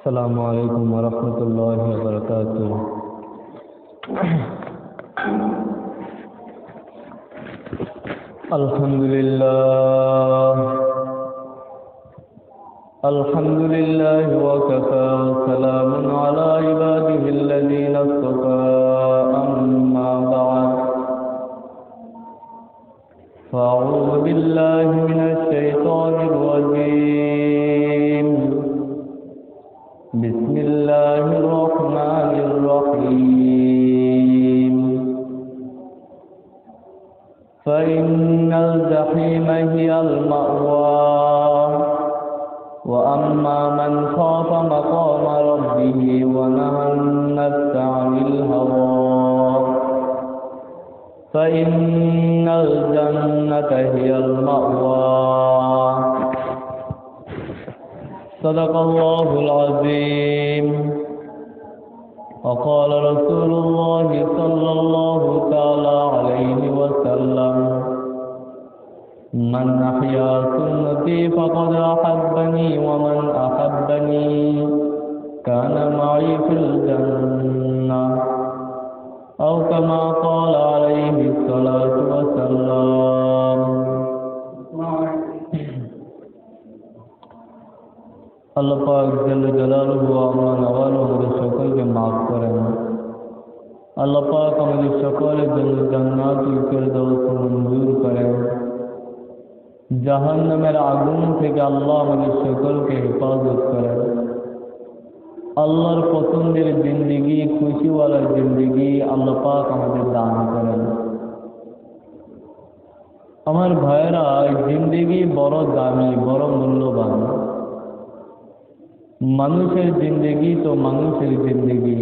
السلام عليكم ورحمة الله وبركاته. الحمد لله وكفى وسلام على عباده الذين اصطفى. أما بعد فأعوذ بالله من الشيطان الرجيم. بسم الله الرحمن الرحيم. فإن الجحيم هي المأوى وأما من خاف مقام ربه ونهى النفس عن الهوى فإن الجنة هي المأوى. صدق الله العظيم. وقال رسول الله صلى الله تعالى عليه وسلم: من أحيا سنتي فقد أحبني ومن أحبني كان معي في الجنة، أو كما قال عليه الصلاة والسلام. আল্লাহ পাক জাল্লা জালালুহু আমরা নওয়াল আমাদের সকলকে মাফ করেন। আল্লাহ পাক আমাদের সকলের জন্য জান্নাতুল ফিরদাউস মঞ্জুর করেন। জাহান্নামের আগুন থেকে আল্লাহ আমাদের সকলকে হেফাজত করেন। আল্লাহর পছন্দের জিন্দেগি, খুশিওয়ালা জিন্দেগি আল্লাহ পাক আমাদের দান করেন। আমার ভাইয়েরা, জিন্দেগি বড় দামি, বড় মূল্যবান। মানুষের জিন্দেগি তো মানুষের জিন্দেগি,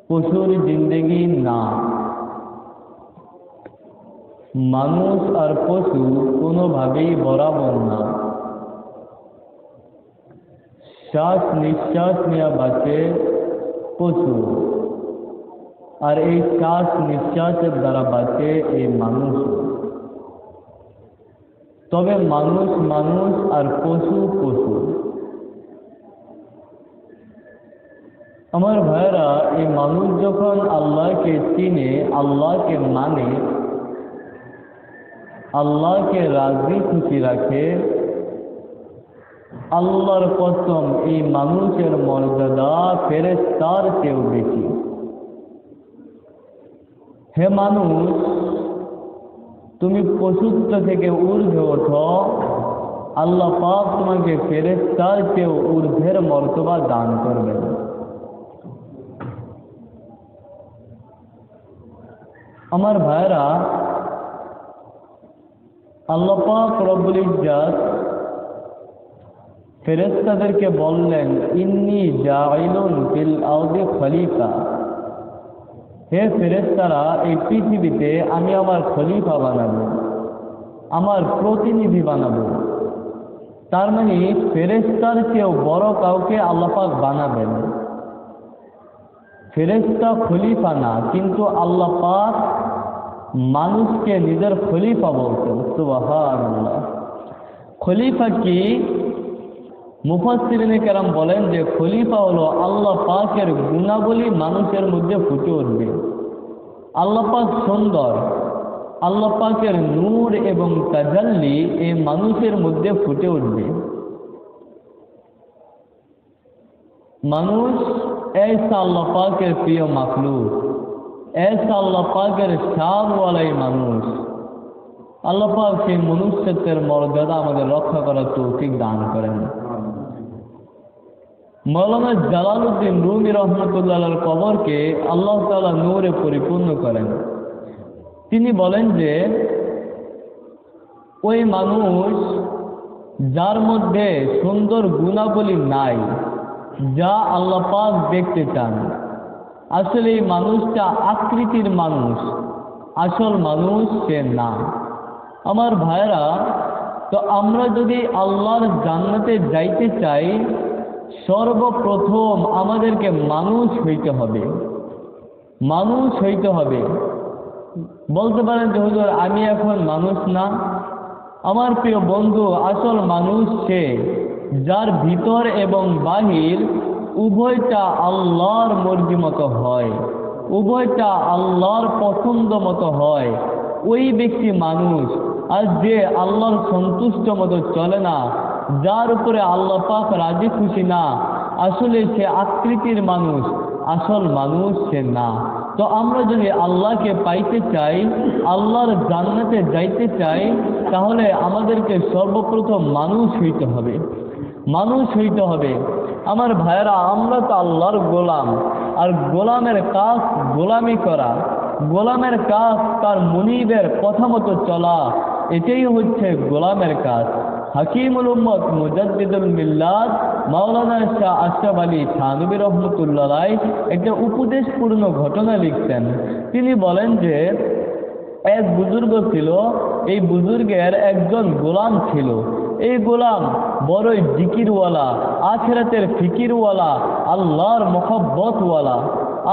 পশুর জিন্দেগি না। মানুষ আর পশু কোনোভাবেই বরাবর না। শ্বাস নিঃশ্বাস নেওয়া বাঁচে পশু, আর এই শ্বাস নিঃশ্বাসের দ্বারা বাঁচে এই মানুষ। তবে মানুষ মানুষ আর পশু পশু। আমার ভাইয়েরা, এই মানুষ যখন আল্লাহকে চিনে, আল্লাহকে মানে, আল্লাহকে রাজি খুশি রাখে, আল্লাহর কসম এই মানুষের মর্যাদা ফেরেশতার চেয়েও বেশি। হে মানুষ, তুমি পশুত্ব থেকে ঊর্ধ্বে ওঠো, আল্লাহ পাক তোমাকে ফেরেশতার চেয়েও ঊর্ধ্বের মর্তবা দান করবেন। আমার ভাইরা, আল্লাহ পাক রব্বুল ইজ্জত ফেরেশতাদেরকে বললেন, ইন্নী জাইলুন ফিল আরদি খলিফা। হে ফেরেশতারা, এই পৃথিবীতে আমি আমার খলিফা বানাবো, আমার প্রতিনিধি বানাবো। তার মানে ফেরেশতার চেয়েও বড় কাউকে আল্লাহ পাক বানাবেন। ফেরেশতা খলিফা না, কিন্তু আল্লাহ পাক মানুষকে নিজের খলিফা বলতেন। সুবহানাল্লাহ। খলিফা কি? মুফাসসিরিনে কেরাম বলেন যে খলিফা হলো আল্লাহ পাকের গুণাবলী মানুষের মধ্যে ফুটে উঠবে। আল্লাহ পাক সুন্দর, আল্লাহ পাকের নূর এবং তাজাল্লি এই মানুষের মধ্যে ফুটে উঠবে। মানুষ ऐसा আল্লাহ পাকের প্রিয় মাখলুক, ऐसा আল্লাহ পাকের শানওয়ালাই মানুষ। আল্লাহ পাক সেই মনুষ্যত্বের মর্যাদা আমাদের রক্ষা করার তৌফিক দান করেন। মৌলানা জালালউদ্দিন রুমি রহমতুল্লাহর কবরকে আল্লাহ তাআলা নূরে পরিপূর্ণ করেন। তিনি বলেন যে ওই মানুষ যার মধ্যে সুন্দর গুণাবলী নাই, যা আল্লাহ পাক দেখতে চান, আসলে এই মানুষটা আকৃতির মানুষ, আসল মানুষ সে না। আমার ভাইরা, তো আমরা যদি আল্লাহর জান্নাতে যাইতে চাই, সর্বপ্রথম আমাদেরকে মানুষ হইতে হবে। মানুষ হইতে হবে। বলতে পারেন যে হুজুর আমি এখন মানুষ না। আমার প্রিয় বন্ধু, আসল মানুষ সে যার ভিতর এবং বাহির উভয়টা আল্লাহর মর্জি মতো হয়, উভয়টা আল্লাহর পছন্দ মতো হয়, ওই ব্যক্তি মানুষ। আর যে আল্লাহর সন্তুষ্ট মতো চলে না, যার উপরে আল্লাহ পাক রাজি খুশি না, আসলে সে আকৃতির মানুষ, আসল মানুষ সে না। তো আমরা যদি আল্লাহকে পাইতে চাই, আল্লাহর জান্নাতে যাইতে চাই, তাহলে আমাদেরকে সর্বপ্রথম মানুষ হইতে হবে, মানুষ হইতে হবে। আমার ভাইয়েরা, আমরা তো আল্লাহর গোলাম, আর গোলামের কাজ গোলামি করা, গোলামের কাজ তার মুনিবের কথা মতো চলা, এটাই হচ্ছে গোলামের কাজ। হাকিমুল উম্মত মুজাদ্দিদুল মিল্লাত মাওলানা শাহ আশরাফ আলী থানভী রহমতুল্লাহ আলাইহি একটা উপদেশপূর্ণ ঘটনা লিখছেন। তিনি বলেন যে এক বুজুর্গ ছিল, এই বুজুর্গের একজন গোলাম ছিল। এই গোলাম বড়ই জিকিরওয়ালা, আখিরাতের ফিকিরওয়ালা, আল্লাহর মহব্বতওয়ালা,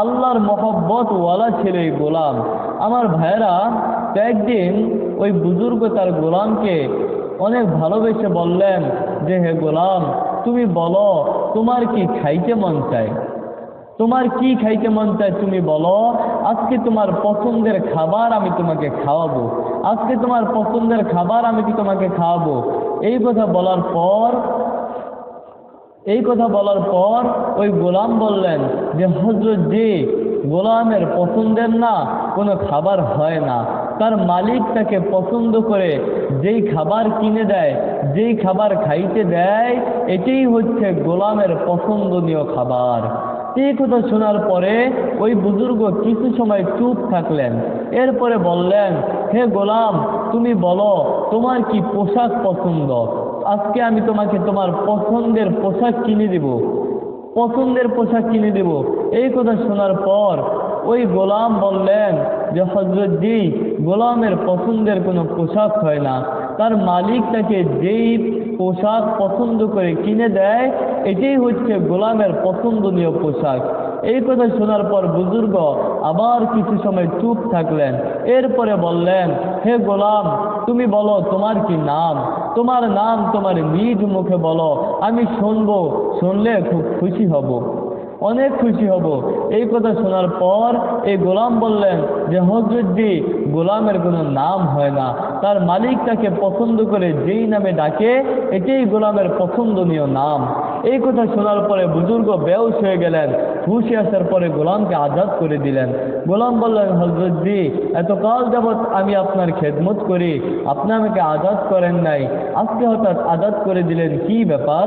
আল্লাহর মহব্বতওয়ালা ছিল এই গোলাম। আমার ভাইয়েরা, তো একদিন ওই বুজুর্গ তার গোলামকে অনেক ভালোবেসে বললেন যে, হে গোলাম, তুমি বলো তোমার কি খাইতে মন চায়, তোমার কি খাইতে মন চায় তুমি বলো, আজকে তোমার পছন্দের খাবার আমি তোমাকে খাওয়াবো, আজকে তোমার পছন্দের খাবার আমি কি তোমাকে খাওয়াবো। এই কথা বলার পর ওই গোলাম বললেন যে, হযরত জি, গোলামের পছন্দের না কোনো খাবার হয় না, তার মালিক তাকে পছন্দ করে যেই খাবার কিনে দেয়, যেই খাবার খাইতে দেয়, এটাই হচ্ছে গোলামের পছন্দনীয় খাবার। এই কথা শোনার পরে ওই বুজুর্গ কিছু সময় চুপ থাকলেন। এরপরে বললেন, হে গোলাম, তুমি বলো তোমার কি পোশাক পছন্দ, আজকে আমি তোমাকে তোমার পছন্দের পোশাক কিনে দেব, পছন্দের পোশাক কিনে দেব। এই কথা শোনার পর ওই গোলাম বললেন যে, হযরত জি, গোলামের পছন্দের কোনো পোশাক হয় না, তার মালিক তাকে যেই পোশাক পছন্দ করে কিনে দেয়, এটাই হচ্ছে গোলামের পছন্দনীয় পোশাক। এই কথা শোনার পর বুজুর্গ আবার কিছু সময় চুপ থাকলেন। এরপরে বললেন, হে গোলাম, তুমি বলো তোমার কি নাম, তোমার নাম তোমার নিজ মুখে বলো, আমি শুনবো, শুনলে খুব খুশি হব, অনেক খুশি হব। এই কথা শোনার পর এই গোলাম বললেন যে, হযরত জি, গোলামের কোনো নাম হয় না, তার মালিক তাকে পছন্দ করে যেই নামে ডাকে, এটাই গোলামের পছন্দনীয় নাম। এই কথা শোনার পরে বুজুর্গ বেহুশ হয়ে গেলেন। হুশে আসার পরে গোলামকে আজাদ করে দিলেন। গোলাম বললেন, হযরত জি, এতকাল যাবৎ আমি আপনার খেদমত করি, আপনি আমাকে আজাদ করেন নাই, আজকে হঠাৎ আজাদ করে দিলেন, কি ব্যাপার?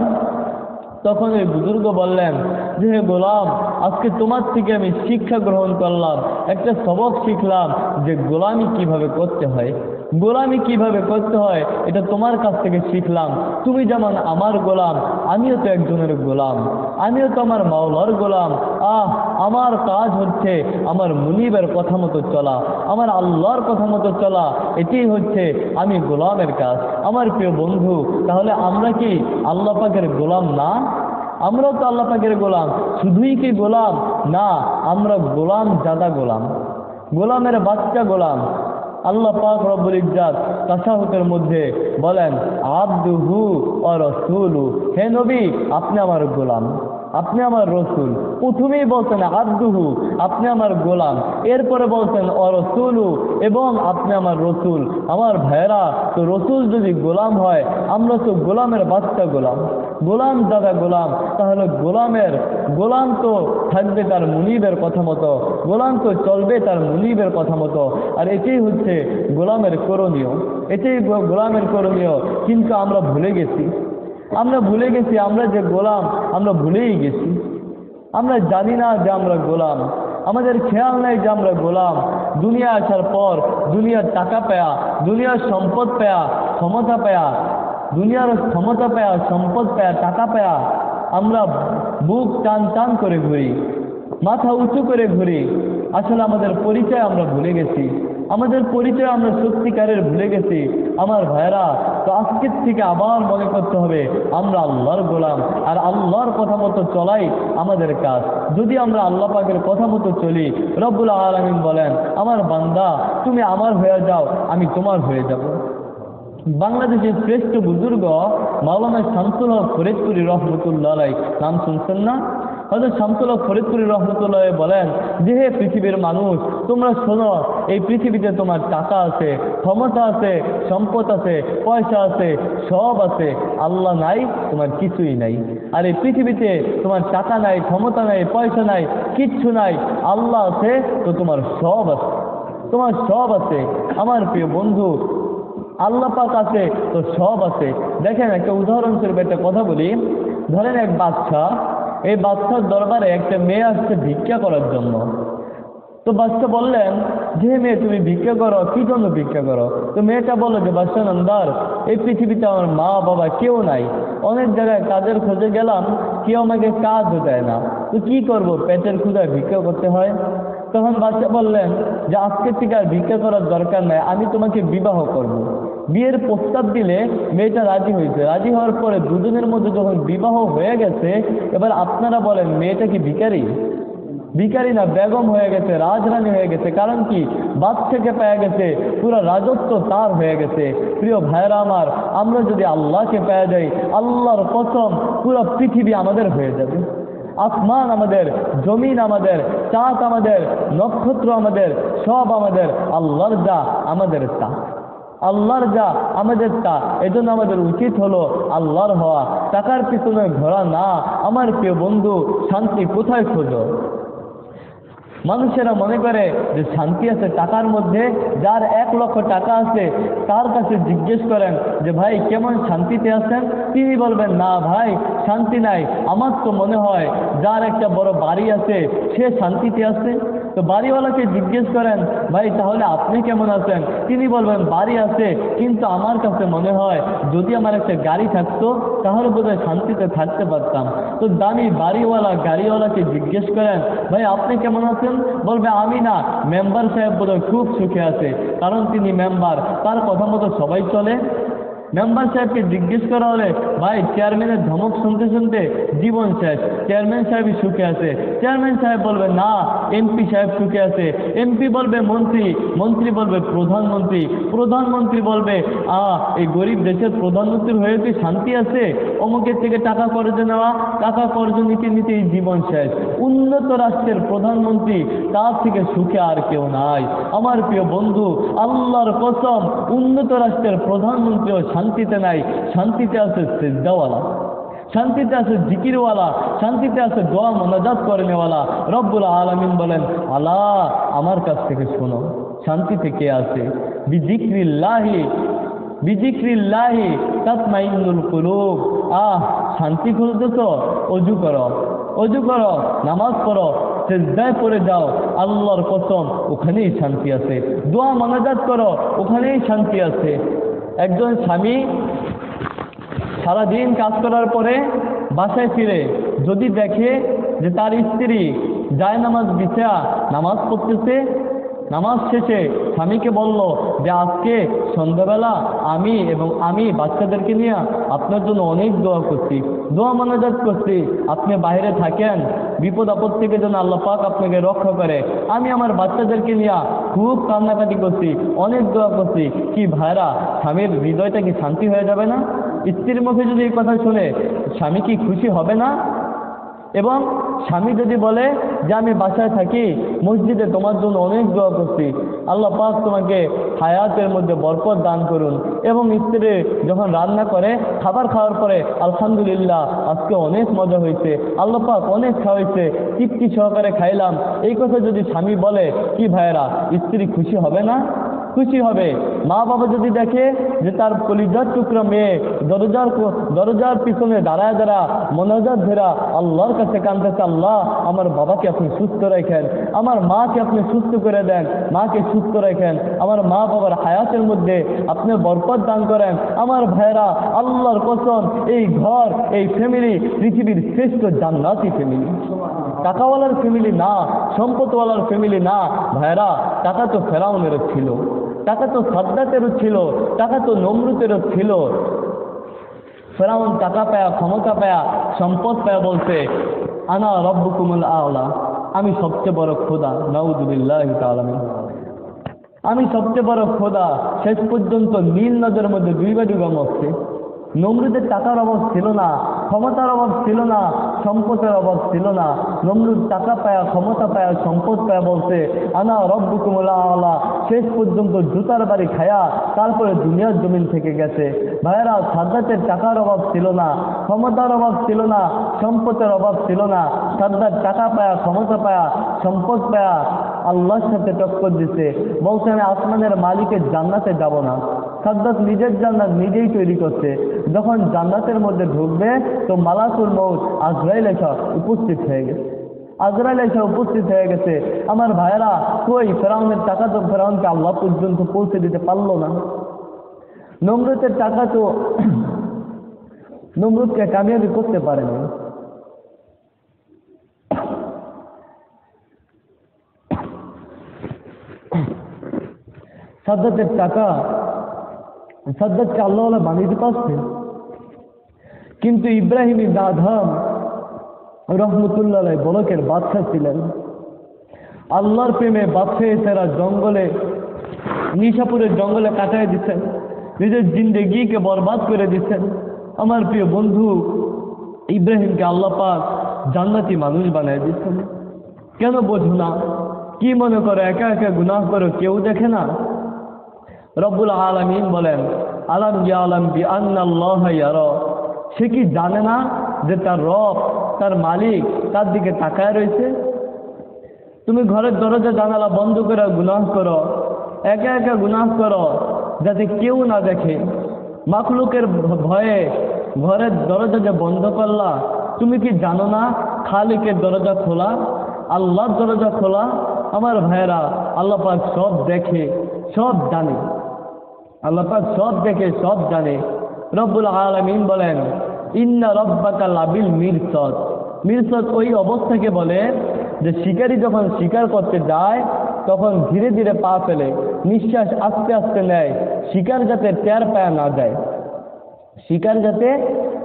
তখন ওই বুজুর্গ বললেন যে, হে গোলাম, আজকে তোমার থেকে আমি শিক্ষা গ্রহণ করলাম, একটা সবক শিখলাম যে গোলামি কিভাবে করতে হয়, গোলামি কিভাবে করতে হয়, এটা তোমার কাছ থেকে শিখলাম। তুমি যেমন আমার গোলাম, আমিও তো একজনের গোলাম, আমিও তো আমার মাওলার গোলাম। আমার কাজ হচ্ছে আমার মুনিবের কথা মতো চলা, আমার আল্লাহর কথা মতো চলা, এটাই হচ্ছে আমি গোলামের কাজ। আমার প্রিয় বন্ধু, তাহলে আমরা কি আল্লাহ পাকের গোলাম না? আমরাও তো আল্লাহ পাকের গোলাম। শুধুই কি গোলাম না, আমরা গোলাম জাদা গোলাম, গোলামের বাচ্চা গোলাম। আল্লাহ পাক রব্বুল ইজ্জাত তাশাহুদের মধ্যে বলেন, আবদুহু ওয়া রাসূলু, হে নবী, আপনি আমার গোলাম, আপনি আমার রসুল। প্রথমেই বলছেন আবদুহু, আপনি আমার গোলাম, এরপরে বলছেন ওয়া রাসূলু, এবং আপনি আমার রসুল। আমার ভাইয়েরা, তো রসুল যদি গোলাম হয়, আমরা তো গোলামের বাচ্চা গোলাম, গোলাম দাদা গোলাম। তাহলে গোলাম তো থাকবে তার মুনিবের কথা মতো, গোলাম তো চলবে তার মুনিবের কথা মতো। আর এটাই হচ্ছে গোলামের করণীয়, এটাই গোলামের করণীয়। কিন্তু আমরা ভুলে গেছি, আমরা যে গোলাম, আমরা ভুলেই গেছি। আমরা জানি না যে আমরা গোলাম, আমাদের খেয়াল নাই যে আমরা গোলাম। দুনিয়া আসার পর দুনিয়ার টাকা পায়া, দুনিয়ার সম্পদ পায়া, ক্ষমতা পায়া, দুনিয়ার ক্ষমতা পায়া, সম্পদ পায়া, টাকা পায়া, আমরা বুক টান টান করে ঘুরি, মাথা উঁচু করে ঘুরি। আসলে আমাদের পরিচয় আমরা ভুলে গেছি, আমাদের পরিচয় আমরা সত্যিকারের ভুলে গেছি। আমার ভাইরা, তো আজকের থেকে আবার মনে করতে হবে আমরা আল্লাহর গোলাম, আর আল্লাহর কথা মতো চলাই আমাদের কাজ। যদি আমরা আল্লাহ পাকের কথা মতো চলি, রব্বুল আলামিন বলেন, আমার বান্দা, তুমি আমার হয়ে যাও, আমি তোমার হয়ে যাব। বাংলাদেশের শ্রেষ্ঠ বুজুর্গ মাওলানা শামসুল হক ফরিদপুরি রহমতুল্লাহ আলাইহি নাম শুনছেন না? হয়তো শামসুল হক ফরিদপুরি রহমতুল্লাহ বলেন যে হে পৃথিবীর মানুষ, তোমরা শোনো, এই পৃথিবীতে তোমার টাকা আছে, ক্ষমতা আছে, সম্পদ আছে, পয়সা আছে, সব আছে, আল্লাহ নাই, তোমার কিছুই নাই। আর এই পৃথিবীতে তোমার টাকা নাই, ক্ষমতা নাই, পয়সা নাই, কিচ্ছু নাই, আল্লাহ আছে, তো তোমার সব আছে, তোমার সব আছে। আমার প্রিয় বন্ধু, আল্লাহ পাক আছে তো সব আছে। দেখেন, একটা উদাহরণস্বরূপ একটা কথা বলি। ধরেন এক বাচ্চা, এই বাচ্চার দরবারে একটা মেয়ে আসছে ভিক্ষা করার জন্য। তো বাচ্চা বললেন যে মেয়ে তুমি ভিক্ষা করো, কি জন্য ভিক্ষা করো? তো মেয়েটা বললো যে বাচ্চা নামদার, এই পৃথিবীতে আমার মা বাবা কেউ নাই, অনেক জায়গায় কাজের খোঁজে গেলাম, কেউ আমাকে কাজও দেয় না, তো কি করব, পেটের ক্ষুধায় ভিক্ষা করতে হয়। তখন বাচ্চা বললেন যে আজকে থেকে আর ভিক্ষা করার দরকার নাই, আমি তোমাকে বিবাহ করব। বিয়ের প্রস্তাব দিলে মেয়েটা রাজি হয়েছে। রাজি হওয়ার পরে দুজনের মধ্যে যখন বিবাহ হয়ে গেছে, এবার আপনারা বলেন মেয়েটা কি ভিখারি? ভিখারি না, বেগম হয়ে গেছে, রাজরানী হয়ে গেছে। কারণ কি, বাচ্চাকে পেয়ে গেছে, পুরো রাজত্ব তার হয়ে গেছে। প্রিয় ভাইরা আমার, আমরা যদি আল্লাহকে পেয়ে যাই, আল্লাহর কসম পুরো পৃথিবী আমাদের হয়ে যাবে। আসমান আমাদের, জমিন আমাদের, চাঁদ আমাদের, নক্ষত্র আমাদের, সব আমাদের। আল্লাহর যা আমাদের তা, আল্লাহর যা আমাদের তা। এজন্য আমাদের উচিত হলো আল্লাহর হওয়া, টাকার পিছনে ঘোরা না। আমার প্রিয় বন্ধু, শান্তি কোথায় খোঁজো? মানুষেরা মনে করে যে শান্তি আছে টাকার মধ্যে। যার 1 লক্ষ টাকা আছে তার কাছে জিজ্ঞেস করেন যে ভাই কেমন শান্তিতে আছেন, তিনি বলবেন না ভাই শান্তি নাই। আমার তো মনে হয় যার একটা বড় বাড়ি আছে সে শান্তিতে আছে। তো বাড়িওয়ালাকে জিজ্ঞেস করেন ভাই তাহলে আপনি কেমন আছেন, তিনি বলবেন বাড়ি আছে, কিন্তু আমার কাছে মনে হয় যদি আমার একটা গাড়ি থাকতো তাহলে বোধহয় শান্তিতে থাকতে পারতাম। তো দামি বাড়িওয়ালা গাড়িওয়ালাকে জিজ্ঞেস করেন ভাই আপনি কেমন আছেন, বলবে আমি না, মেম্বার সাহেব বোধহয় খুব সুখে আছে, কারণ তিনি মেম্বার, তার কথা মতো সবাই চলে। মেম্বার সাহেবকে জিজ্ঞেস করা হলে ভাই চেয়ারম্যানের ধমক শুনতে শুনতে জীবন শেষ, চেয়ারম্যান সাহেবই সুখে আছে। চেয়ারম্যান সাহেব বলবে না, এমপি সাহেব সুখে আছে। এমপি বলবে মন্ত্রী, মন্ত্রী বলবে প্রধানমন্ত্রী, প্রধানমন্ত্রী বলবে এই গরিব দেশের প্রধানমন্ত্রী হয়ে কি শান্তি আছে? অমুকের থেকে টাকা কর্জ নেওয়া, টাকা কর্জ নিতে নিতেই জীবন শেষ। উন্নত রাষ্ট্রের প্রধানমন্ত্রী, তার থেকে সুখে আর কেউ নাই। আমার প্রিয় বন্ধু, আল্লাহর কসম, উন্নত রাষ্ট্রের প্রধানমন্ত্রীও শান্তিতে নাই। শান্তিতে আছে সিজদাওয়ালা, শান্তিতে আছে জিকিরওয়ালা, শান্তিতে আছে দোয়া মোনাজাত করেনেওয়ালা। রব্বুল আলামিন বলেন আল্লাহ আমার কাছ থেকে শোনো, শান্তিতে কে আছে? বিজিক্রিল্লাহি, বিজিক্রিল্লাহি তাতমাইন্নুল কুলুব। শান্তি খুঁজতেছো? অজু করো, অজু করো, নামাজ পড়ো, সিজদায় পড়ে যাও, আল্লাহর কসম ওখানেই শান্তি আছে। দোয়া মোনাজাত করো, ওখানেই শান্তি আছে। একজন স্বামী সারাদিন কাজ করার পরে বাসায় ফিরে যদি দেখে যে তার স্ত্রী জায়নামাজ বিছায়া নামাজ পড়তেছে, নামাজ শেষে স্বামীকে বলল যে আজকে সন্ধ্যাবেলা আমি বাচ্চাদেরকে নিয়ে আপনার জন্য অনেক দোয়া করছি, দোয়া মোনাজাত করছি, আপনি বাইরে থাকেন, বিপদ আপদ থেকে যেন আল্লাহ পাক আপনাকে রক্ষা করে। আমি আমার বাচ্চাদেরকে নিয়ে খুব কান্নাকাটি করছি, অনেক দোয়া করছি। কি ভাইরা, স্বামীর হৃদয়টা কি শান্তি হয়ে যাবে না? স্ত্রীর মুখে যদি এই কথা শুনে স্বামী কি খুশি হবে না? এবং স্বামী যদি বলে যে আমি বাসায় থাকি, মসজিদে তোমার জন্য অনেক দোয়া করছি, আল্লাহ পাক তোমাকে হায়াতের মধ্যে বরকত দান করুন। এবং স্ত্রী যখন রান্না করে, খাবার খাওয়ার পরে আলহামদুলিল্লাহ আজকে অনেক মজা হয়েছে, আল্লাহ পাক অনেক খাওয়াইছে, তৃপ্তি সহকারে খাইলাম, এই কথা যদি স্বামী বলে, কি ভাইয়েরা, স্ত্রী খুশি হবে না? খুশি হবে। মা বাবা যদি দেখে যে তার কলিজার টুকরা মেয়ে দরজার পিছনে দাঁড়ায় মোনাজাত ধরা আল্লাহর কাছে কাঁদতেছে, আল্লাহ আমার বাবাকে আপনি সুস্থ রাখেন, আমার মাকে আপনি সুস্থ করে দেন, মাকে সুস্থ রাখেন, আমার মা বাবার হায়াতের মধ্যে আপনি বরকত দান করেন। আমার ভাইরা, আল্লাহর কসম এই ঘর, এই ফ্যামিলি পৃথিবীর শ্রেষ্ঠ জান্নাতি ফ্যামিলি। টাকাওয়ালার ফ্যামিলি না, সম্পদওয়ালার ফ্যামিলি না। ভাইরা, টাকা তো ফেরাউনেরও ছিল, টাকা তো সাদ্দাতেরও ছিল, টাকা তো নমরুতেরও ছিল। ফেরাউন টাকা পায়া, ক্ষমতা পায়া, সম্পদ পায়া বলছে আনা রব্বুকুমুল আ'লা, আমি সবচেয়ে বড় খোদা। নাউযুবিল্লাহি তাআলা। আমি সবচেয়ে বড় খোদা, শেষ পর্যন্ত নীল নদের মধ্যে দুইবার ডুবা মরছে। নমরুদের টাকার অভাব ছিল না, ক্ষমতার অভাব ছিল না, সম্পদের অভাব ছিল না। নমরুদ টাকা পায়া, ক্ষমতা পায়া, সম্পদ পায়া বলছে আনা রব্বুকুমুল আলা, শেষ পর্যন্ত জুতার বাড়ি খায়া তারপরে দুনিয়ার জমিন থেকে গেছে। ভাইয়েরা, সাদ্দাতের টাকার অভাব ছিল না, ক্ষমতার অভাব ছিল না, সম্পদের অভাব ছিল না। সাদ্দাত টাকা পায়া, ক্ষমতা পায়া, সম্পদ পায়া আল্লাহর সাথে টক্কর দিছে। বলছে আমি আসমানের মালিকের জান্নাতে যাব না। সাদ্দাত নিজের জান্নাত নিজেই তৈরি করছে। যখন জান্নাতের মধ্যে ঢুকবে তো মালাকুল মউত আজরাইল এসে উপস্থিত হয়ে গেছে। আজরাইল এসে উপস্থিত হয়ে গেছে। আমার ভাইয়েরা, কই ফেরাউনের টাকা তো ফেরাউনকে আল্লাহ পর্যন্ত পৌঁছে দিতে পারলো না। নমরুদের টাকা তো নমরুদকে কামিয়াবি করতে পারেনি। সাদ্দাতের টাকা সাদ্দাতকে আল্লাহ বানিয়ে দিতে পারছে, কিন্তু ইব্রাহিম ইবনে আদহাম রহমতুল্লাহ আলাইহি বলকের বাদশাহ ছিলেন। আল্লাহর প্রেমে বাদশাহ তারা জঙ্গলে, নিশাপুরের জঙ্গলে কাটায় দিচ্ছেন, নিজের জিন্দেগিকে বরবাদ করে দিচ্ছেন। আমার প্রিয় বন্ধু ইব্রাহিমকে আল্লাহ পাক জান্নাতি মানুষ বানায় দিচ্ছেন। কেন বোঝো না? কি মনে করো একা একা গুনাহ করো, কেউ দেখে না? রব্বুল আলামিন বলেন আলাম ইয়ালাম বিআন্নাল্লাহা ইয়ারা, সে কি জানে না যে তার রব, তার মালিক তার দিকে তাকায় রয়েছে? তুমি ঘরের দরজা জানালা বন্ধ করে গুনাহ করো, একা একা গুনাহ করো যাতে কেউ না দেখে, মাখলুকের ভয়ে ঘরের দরজা যে বন্ধ করলা, তুমি কি জানো না খালিকের দরজা খোলা, আল্লাহর দরজা খোলা? আমার ভাইয়েরা, আল্লাহ পাক সব দেখে, সব জানে। আল্লাহ পাক সব দেখে, সব জানে। রব্বুল আলামিন বলেন ইন্না রব্বাকা লাবিল মিরসাদ। মিরসাদ ওই অবস্থাকে বলে যে শিকারী যখন শিকার করতে যায় তখন ধীরে ধীরে পা ফেলে, নিঃশ্বাস আস্তে আস্তে নেয়, শিকার যাতে টের পায়া না যায়, শিকার যাতে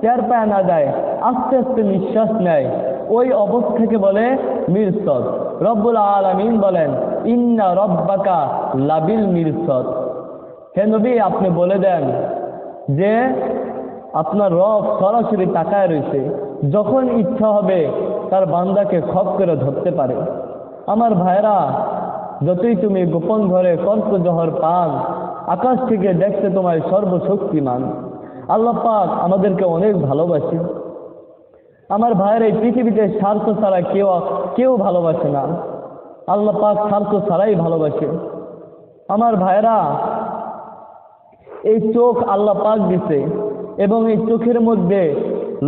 টের পায়া না যায়, আস্তে আস্তে নিঃশ্বাস নেয়, ওই অবস্থাকে বলে মিরসাদ। রব্বুল আলামিন বলেন ইন্না রব্বাকা লাবিল মিরসাদ। হে নবী, আপনি বলে দেন যে আপনার রব সরাসরি তাকায় রয়েছে, যখন ইচ্ছা হবে তার বান্দাকে খপ করে ধরতে পারে। আমার ভাইরা, যতই তুমি গোপন ঘরে কর্ক জহর পান, আকাশ থেকে দেখতে তোমায় সর্বশক্তিমান। আল্লাহ পাক আমাদেরকে অনেক ভালোবাসে। আমার ভাইয়ের এই পৃথিবীতে স্বার্থ ছাড়া কেউ ভালোবাসে না। আল্লাহ পাক স্বার্থ ছাড়াই ভালোবাসে। আমার ভাইরা, এই চোখ আল্লাহ পাক দিছে এবং এই চোখের মধ্যে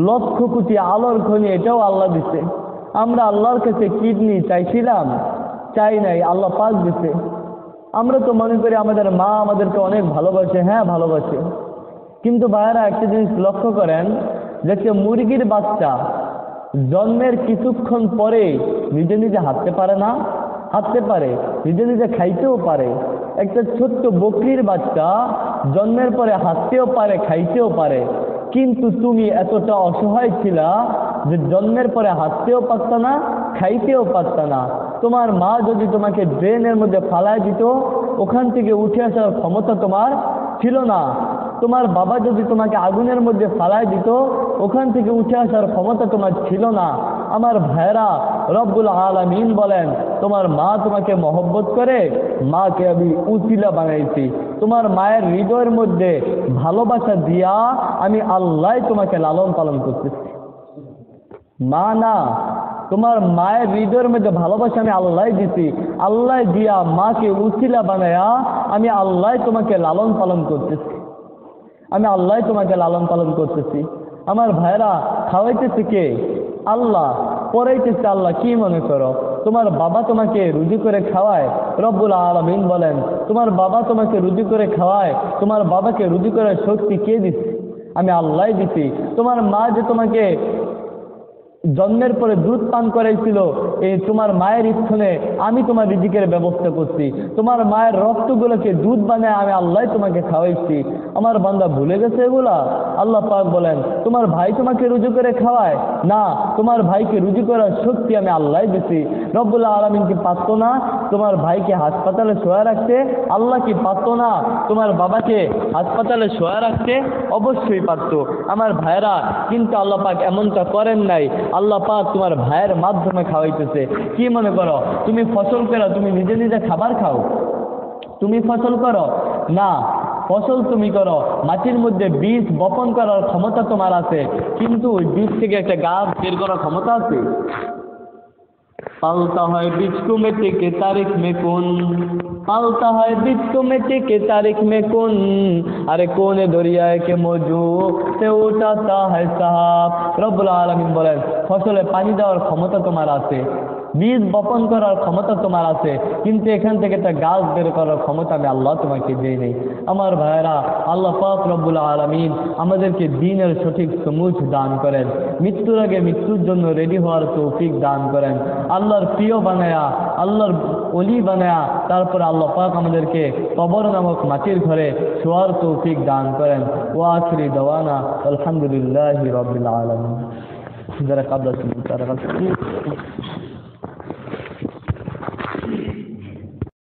লক্ষ কোটি আলোর খনি, এটাও আল্লাহ দিছে। আমরা আল্লাহর কাছে কিডনি চাইছিলাম? চাই নাই, আল্লাহ পাক দিছে। আমরা তো মনে করি আমাদের মা আমাদেরকে অনেক ভালোবাসে, হ্যাঁ ভালোবাসে, কিন্তু ভাইয়েরা একটা জিনিস লক্ষ্য করেন, যে একটা মুরগির বাচ্চা জন্মের কিছুক্ষণ পরে নিজে নিজে হাঁটতে পারে না? হাঁটতে পারে, নিজে নিজে খাইতেও পারে। একটা ছোট্ট বকরির বাচ্চা জন্মের পরে হাঁটতেও পারে, খাইতেও পারে, কিন্তু তুমি এতটা অসহায় ছিলা যে জন্মের পরে হাঁটতেও পারত না, খাইতেও পারত না। তোমার মা যদি তোমাকে ড্রেনের মধ্যে ফালায় দিত, ওখান থেকে উঠে আসার ক্ষমতা তোমার ছিল না। তোমার বাবা যদি তোমাকে আগুনের মধ্যে ফালায় দিত, ওখান থেকে উঠে আসার ক্ষমতা তোমার ছিল না। আমার ভাইরা, রব্বুল আলামিন বলেন তোমার মা তোমাকে মহব্বত করে, মাকে আমি উসিলা বানাইছি। তোমার মায়ের হৃদয়ের মধ্যে ভালোবাসা দিয়া আমি আল্লাহ তোমাকে লালন পালন করতেছি। মা না, তোমার মায়ের হৃদয়ের মধ্যে ভালোবাসা আমি আল্লাহ দিছি। আল্লাহ দিয়া মাকে উসিলা বানায়া আমি আল্লাহ তোমাকে লালন পালন করতেছি। আমি আল্লাহ তোমাকে লালন পালন করতেছি। আমার ভাইরা, খাওয়াইতেছে কে? আল্লাহ। পড়াইতেছে আল্লাহ। কি মনে করো তোমার বাবা তোমাকে রুজি করে খাওয়ায়? রব্বুল আলামিন বলেন তোমার বাবা তোমাকে রুজি করে খাওয়ায়, তোমার বাবাকে রুজি করার শক্তি কে দিচ্ছে? আমি আল্লাহ দিছি। তোমার মা যে তোমাকে জন্মের পরে দুধ পান করাইছিল, এই তোমার মায়ের স্থলে আমি তোমার রিজিকের ব্যবস্থা করছি, তোমার মায়ের রক্তগুলোকে দুধ বানায় আমি আল্লাহ তোমাকে খাওয়াইছি। আমার বান্দা ভুলে গেছে এগুলা? আল্লাহ পাক বলেন, তোমার ভাই তোমাকে রুজু করে খাওয়ায় না, তোমার ভাইকে রুজু করার শক্তি আমি আল্লাহ দিছি। রব্বুল আলামিন কি পারতো না তোমার ভাইকে হাসপাতালে শোয়া রাখতে? আল্লাহ কি পারতো না তোমার বাবাকে হাসপাতালে শোয়া রাখতে? অবশ্যই পারতো আমার ভাইরা, কিন্তু আল্লাহ পাক এমনটা করেন নাই। আল্লাহ পাক তোমার ভাইয়ের মাধ্যমে খাওয়াইতেছে। কি মনে করো তুমি ফসল করো, তুমি নিজে নিজে খাবার খাও? তুমি ফসল করো না, ফসল তুমি করো, মাটির মধ্যে বীজ বপন করার ক্ষমতা তোমার আছে, কিন্তু ওই বীজ থেকে একটা গাছ বের করার ক্ষমতা আছে? पालता है बीज को मिट्टी के तारीख में कौन, पालता है बीज को मिट्टी के तारीख में कौन, अरे कौन दरिया के मौजू से उठाता है साहब। রব্বুল আলামিন বলেন, ফসলে পানি দেওয়ার ক্ষমতা তোমার আছে, বীজ বপন করার ক্ষমতা তোমার আছে, কিন্তু এখান থেকে একটা গাছ বের করার ক্ষমতা আমি আল্লাহ তোমাকে দিই নেই। আমার ভাইয়েরা, আল্লাহ পাক রব্বুল আলামিন আমাদেরকে দ্বীনের সঠিক সমুজ দান করেন, মৃত্যুর আগে মৃত্যুর জন্য রেডি হওয়ার তৌফিক দান করেন, আল্লাহর প্রিয় বানায়া, আল্লাহর ওলি বানায়া, তারপরে আল্লাহ পাক আমাদেরকে কবর নামক মাটির ঘরে শোয়ার তৌফিক দান করেন। ওয়া আখিরি দাওয়ানা আলহামদুলিল্লাহি রাব্বিল আলামিন। যারা কাবলা ছিল তারা